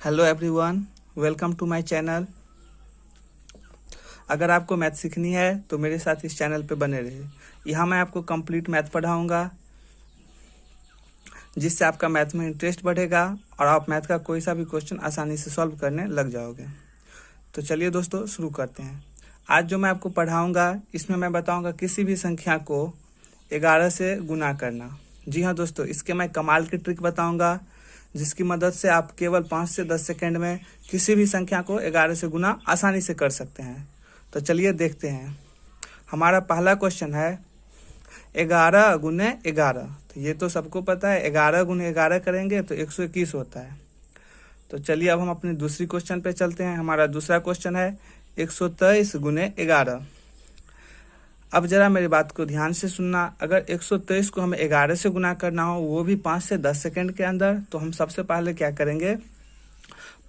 Hello everyone, welcome to my channel. अगर आपको math सीखनी है तो मेरे साथ इस चैनल पे बने रहिए। यहाँ मैं आपको कंप्लीट मैथ पढ़ाऊँगा, जिससे आपका मैथ में इंटरेस्ट बढ़ेगा और आप मैथ का कोई सा भी क्वेश्चन आसानी से सॉल्व करने लग जाओगे। तो चलिए दोस्तों, शुरू करते हैं। आज जो मैं आपको पढ़ाऊँगा, इसमें मैं बताऊँगा किसी भी संख्या को 11 से गुना करना। जी हाँ दोस्तों, इसके मैं कमाल की ट्रिक बताऊँगा, जिसकी मदद से आप केवल 5 से 10 सेकंड में किसी भी संख्या को 11 से गुना आसानी से कर सकते हैं। तो चलिए देखते हैं। हमारा पहला क्वेश्चन है 11 गुने 11। तो ये तो सबको पता है, 11 गुने 11 करेंगे तो 121 होता है। तो चलिए अब हम अपने दूसरी क्वेश्चन पे चलते हैं। हमारा दूसरा क्वेश्चन है 123 गुने 11। अब जरा मेरी बात को ध्यान से सुनना। अगर 123 को हमें 11 से गुना करना हो, वो भी 5 से 10 सेकंड के अंदर, तो हम सबसे पहले क्या करेंगे,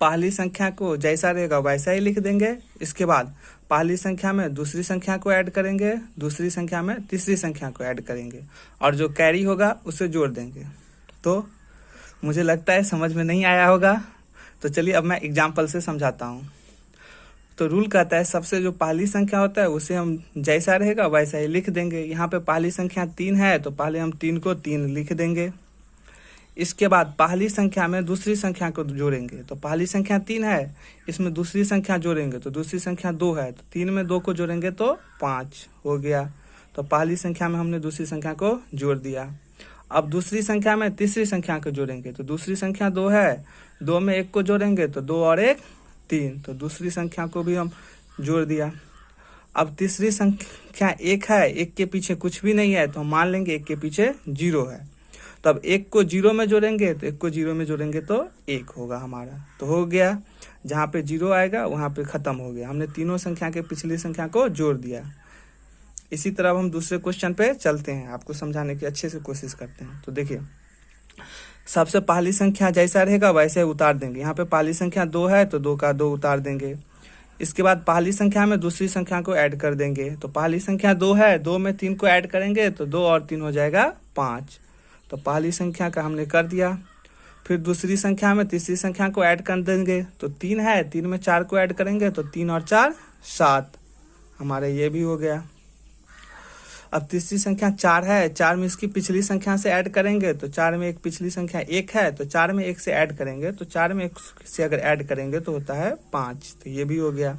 पहली संख्या को जैसा रहेगा वैसा ही लिख देंगे। इसके बाद पहली संख्या में दूसरी संख्या को ऐड करेंगे, दूसरी संख्या में तीसरी संख्या को ऐड करेंगे, और जो कैरी होगा उसे जोड़ देंगे। तो मुझे लगता है समझ में नहीं आया होगा, तो चलिए अब मैं एग्जाम्पल से समझाता हूँ। तो रूल कहता है सबसे जो पहली संख्या होता है उसे हम जैसा रहेगा वैसा ही लिख देंगे। यहाँ पे पहली संख्या 3 है तो पहले हम 3 को 3 लिख देंगे। इसके बाद पहली संख्या में दूसरी संख्या को जोड़ेंगे। तो पहली संख्या 3 है, इसमें दूसरी संख्या जोड़ेंगे तो दूसरी संख्या 2 है, तो 3 में 2 को जोड़ेंगे तो 5 हो गया। तो पहली संख्या में हमने दूसरी संख्या को जोड़ दिया। अब दूसरी संख्या में तीसरी संख्या को जोड़ेंगे। तो दूसरी संख्या 2 है, 2 में 1 को जोड़ेंगे तो 2 और 1 3, तो दूसरी संख्या को भी हम जोड़ दिया। अब तीसरी संख्या 1 है, 1 के पीछे कुछ भी नहीं है, तो हम मान लेंगे 1 के पीछे 0 है। तो अब 1 को 0 में जोड़ेंगे, तो 1 को 0 में जोड़ेंगे तो 1 होगा हमारा। तो हो गया, जहाँ पे 0 आएगा वहाँ पे खत्म हो गया। हमने तीनों संख्या के पिछली संख्या को जोड़ दिया। इसी तरह हम दूसरे क्वेश्चन पे चलते हैं, आपको समझाने की अच्छे से कोशिश करते हैं। तो देखिए, सबसे पहली संख्या जैसा रहेगा वैसे उतार देंगे। यहाँ पे पहली संख्या 2 है तो 2 का 2 उतार देंगे। इसके बाद पहली संख्या में दूसरी संख्या को ऐड कर देंगे। तो पहली संख्या 2 है, 2 में 3 को ऐड करेंगे तो 2 और 3 हो जाएगा 5। तो पहली संख्या का हमने कर दिया। फिर दूसरी संख्या में तीसरी संख्या को ऐड कर देंगे। तो 3 है, 3 में 4 को ऐड करेंगे तो 3 और 4 7, हमारा ये भी हो गया। अब तीसरी संख्या 4 है, 4 में इसकी पिछली संख्या से ऐड करेंगे। तो 4 में एक पिछली संख्या 1 है, तो 4 में 1 से ऐड करेंगे। तो 4 में 1 से अगर ऐड करेंगे तो होता है 5, तो ये भी हो गया।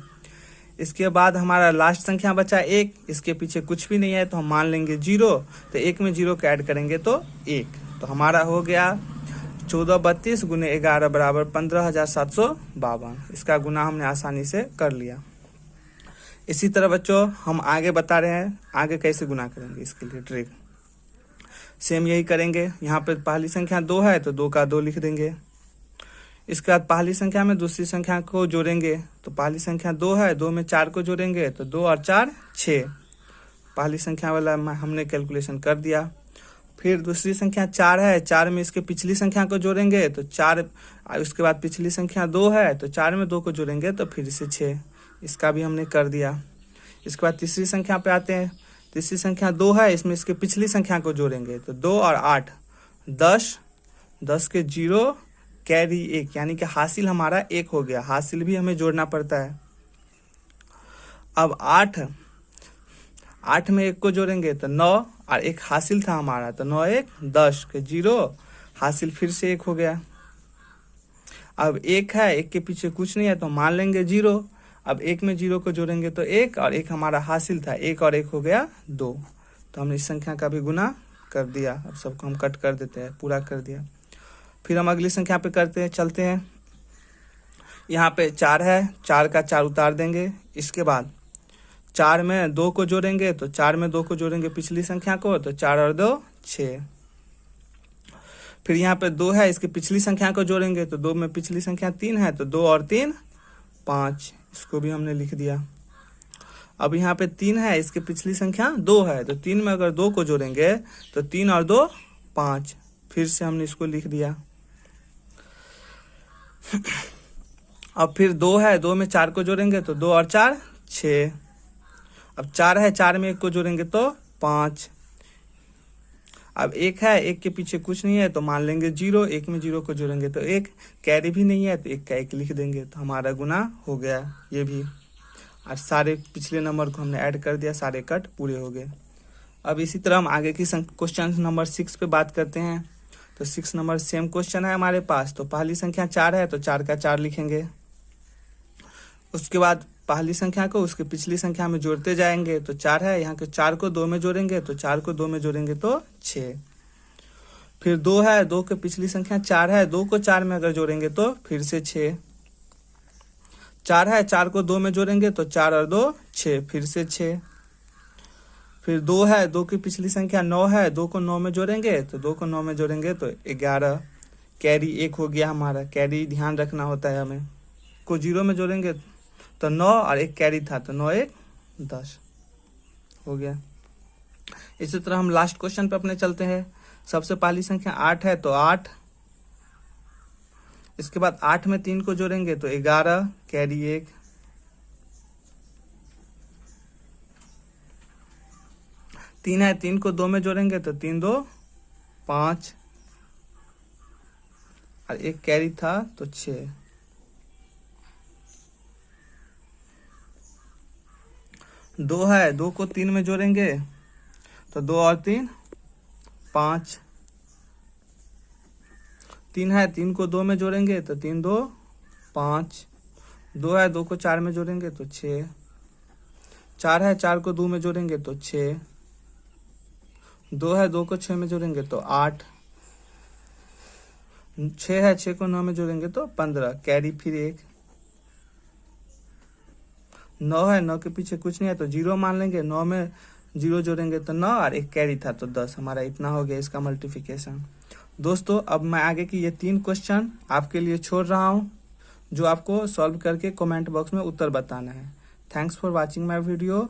इसके बाद हमारा लास्ट संख्या बचा 1, इसके पीछे कुछ भी नहीं है तो हम मान लेंगे 0। तो 1 में 0 को ऐड करेंगे तो 1। तो हमारा हो गया 1432 गुने 11 बराबर 15,752। इसका गुना हमने आसानी से कर लिया। इसी तरह बच्चों हम आगे बता रहे हैं, आगे कैसे गुना करेंगे, इसके लिए ट्रिक सेम यही करेंगे। यहाँ पे पहली संख्या 2 है तो 2 का 2 लिख देंगे। इसके बाद पहली संख्या में दूसरी संख्या को जोड़ेंगे। तो पहली संख्या 2 है, 2 में 4 को जोड़ेंगे तो 2 और 4 6। पहली संख्या वाला हमने कैलकुलेशन कर दिया। फिर दूसरी संख्या 4 है, 4 में इसके पिछली संख्या को जोड़ेंगे तो 4, उसके बाद पिछली संख्या 2 है तो 4 में 2 को जोड़ेंगे तो फिर से 6, इसका भी हमने कर दिया। इसके बाद तीसरी संख्या पे आते हैं। तीसरी संख्या 2 है, इसमें इसके पिछली संख्या को जोड़ेंगे तो 2 और 8 10, 10 के 0 कैरी 1, यानी कि हासिल हमारा 1 हो गया। हासिल भी हमें जोड़ना पड़ता है। अब 8 में 1 को जोड़ेंगे तो 9, और 1 हासिल था हमारा, तो 9 1 10 के 0, हासिल फिर से 1 हो गया। अब 1 है, 1 के पीछे कुछ नहीं है तो मान लेंगे 0। अब 1 में 0 को जोड़ेंगे तो 1, और 1 हमारा हासिल था, 1 और 1 हो गया 2। तो हमने इस संख्या का भी गुना कर दिया। अब सबको हम कट कर देते हैं, पूरा कर दिया। फिर हम अगली संख्या पे चलते हैं। यहाँ पे 4 है, 4 का 4 उतार देंगे। इसके बाद 4 में 2 को जोड़ेंगे। तो 4 में 2 को जोड़ेंगे पिछली संख्या को, तो 4 और 2 6। फिर यहाँ पे 2 है, इसकी पिछली संख्या को जोड़ेंगे। तो 2 में पिछली संख्या 3 है, तो 2 और 3 5, इसको भी हमने लिख दिया। अब यहाँ पे 3 है, इसके पिछली संख्या 2 है, तो 3 में अगर 2 को जोड़ेंगे तो 3 और 2 5, फिर से हमने इसको लिख दिया। अब फिर 2 है, 2 में 4 को जोड़ेंगे तो 2 और 4 6। अब 4 है, 4 में 1 को जोड़ेंगे तो 5। अब एक है, एक के पीछे कुछ नहीं है तो मान लेंगे 0, एक में 0 को जोड़ेंगे तो एक, कैरी भी नहीं है तो एक का एक लिख देंगे तो हमारा गुना हो गया ये भी। और सारे पिछले नंबर को हमने ऐड कर दिया, सारे कट पूरे हो गए। अब इसी तरह हम आगे की क्वेश्चन नंबर 6 पे बात करते हैं। तो 6 नंबर सेम क्वेश्चन है हमारे पास। तो पहली संख्या 4 है तो 4 का 4 लिखेंगे। उसके बाद पहली संख्या को उसके पिछली संख्या में जोड़ते जाएंगे। तो 4 है, यहाँ के 4 को 2 में जोड़ेंगे तो 4 को 2 में जोड़ेंगे तो 6। फिर 2 है, 2 के पिछली संख्या 4 है, 2 को 4 में अगर जोड़ेंगे तो फिर से 6। 4 है, 4 को 2 में जोड़ेंगे तो 4 और 2 6, फिर से 6। फिर 2 है, 2 की पिछली संख्या 9 है, 2 को 9 में जोड़ेंगे तो 2 को 9 में जोड़ेंगे तो 11। कैरी 1 हो गया हमारा, कैरी ध्यान रखना होता है हमें। को 0 में जोड़ेंगे तो 9 और एक कैरी था तो 9 1 10 हो गया। इसी तरह हम लास्ट क्वेश्चन पे अपने चलते हैं। सबसे पहली संख्या 8 है तो 8। इसके बाद 8 में 3 को जोड़ेंगे तो 11, कैरी 1। 3 है, 3 को 2 में जोड़ेंगे तो 3 2 5 और एक कैरी था तो 6। 2 है, 2 को 3 में जोड़ेंगे तो 2 और 3 5। 3 है, 3 को 2 में जोड़ेंगे तो 3 2 5। 2 है, 2 को 4 में जोड़ेंगे तो 6। 4 है, 4 को 2 में जोड़ेंगे तो 6। 2 है, 2 को 6 में जोड़ेंगे तो 8। 6 है, 6 को 9 में जोड़ेंगे तो 15, कैरी फिर 1। 9 है, 9 के पीछे कुछ नहीं है तो 0 मान लेंगे, 9 में 0 जोड़ेंगे तो 9 और एक कैरी था तो 10। हमारा इतना हो गया इसका मल्टीप्लिकेशन। दोस्तों अब मैं आगे की ये 3 क्वेश्चन आपके लिए छोड़ रहा हूँ, जो आपको सॉल्व करके कमेंट बॉक्स में उत्तर बताना है। Thanks for watching my video.